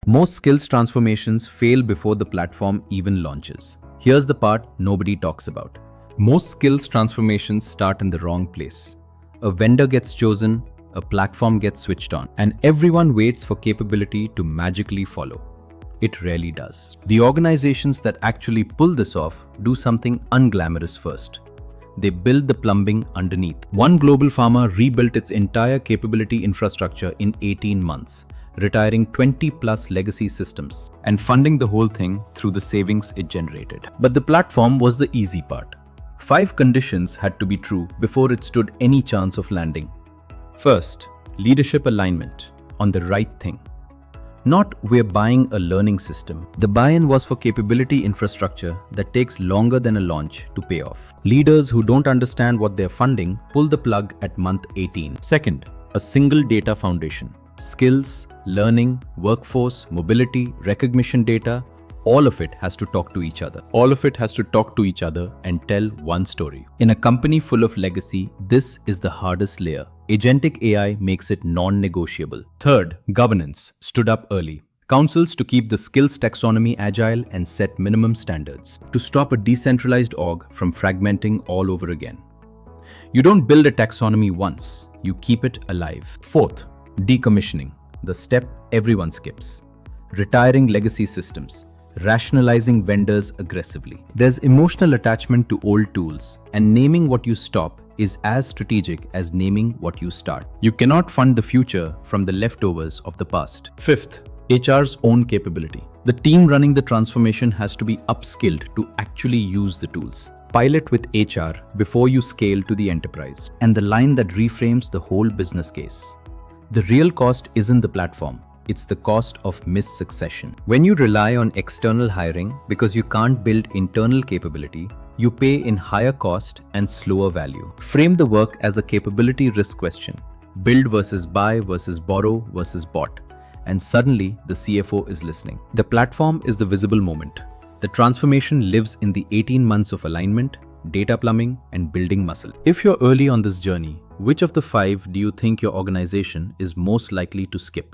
Most skills transformations fail before the platform even launches. Here's the part nobody talks about. Most skills transformations start in the wrong place. A vendor gets chosen, a platform gets switched on, and everyone waits for capability to magically follow. It rarely does. The organizations that actually pull this off do something unglamorous first. They build the plumbing underneath. One global pharma rebuilt its entire capability infrastructure in 18 months, retiring 20+ legacy systems and funding the whole thing through the savings it generated. But the platform was the easy part. 5 conditions had to be true before it stood any chance of landing. First, leadership alignment on the right thing. Not we're buying a learning system. The buy-in was for capability infrastructure that takes longer than a launch to pay off. Leaders who don't understand what they're funding pull the plug at month 18. Second, a single data foundation. Skills, learning, workforce, mobility, recognition data, all of it has to talk to each other. All of it has to talk to each other and tell one story. In a company full of legacy, this is the hardest layer. Agentic AI makes it non-negotiable. Third, governance stood up early. Councils to keep the skills taxonomy agile and set minimum standards to stop a decentralized org from fragmenting all over again. You don't build a taxonomy once, you keep it alive. Fourth, decommissioning, the step everyone skips. Retiring legacy systems, rationalizing vendors aggressively. There's emotional attachment to old tools, and naming what you stop is as strategic as naming what you start. You cannot fund the future from the leftovers of the past. Fifth, HR's own capability. The team running the transformation has to be upskilled to actually use the tools. Pilot with HR before you scale to the enterprise. And the line that reframes the whole business case. The real cost isn't the platform. It's the cost of missuccession. When you rely on external hiring because you can't build internal capability, you pay in higher cost and slower value. Frame the work as a capability risk question. Build versus buy versus borrow versus bot. And suddenly the CFO is listening. The platform is the visible moment. The transformation lives in the 18 months of alignment, data plumbing, and building muscle. If you're early on this journey, which of the 5 do you think your organization is most likely to skip?